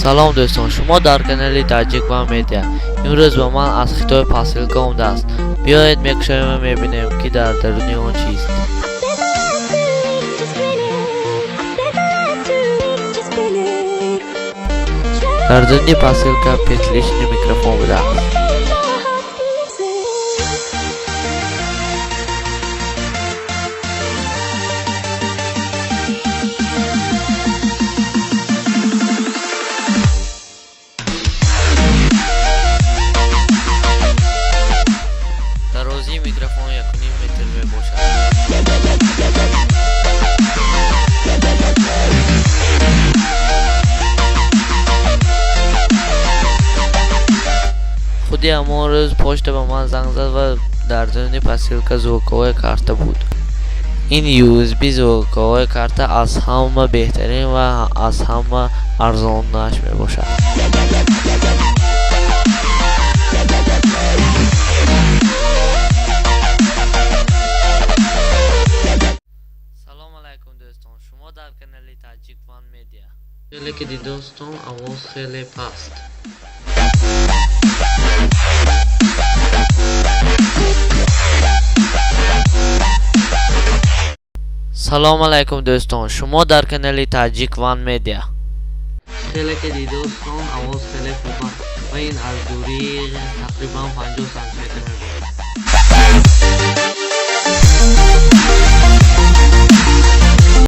سلام دوستان، شما در کانال تاجیک وان میدیا. امروز با من از خطای پاسیلکا آمده است. بیایید میکشیم و میبینیم که در درونی آن چیست. در درونی پاسیلکا پیتلیشنی میکروفون بوده است. درازی میکروفون 1.5 متر می باشد. خودی همان روز پشت به من زنگ زد و در درون پاسیلکا زوکوهای کارت بود. این USB زوکوهای کارت از همه بهترین و از همه ارزانش می باشد. دوستان، شما در کانال تاجیک وان میدیا. خیلی که دی دوستان آواز خیلی پست. سلام علیکم دوستان، شما در کانال تاجیک وان میدیا. خیلی که دی دوستان آواز خیلی خوبه و این از دوری تقریبا 50 سانتی متر میبود.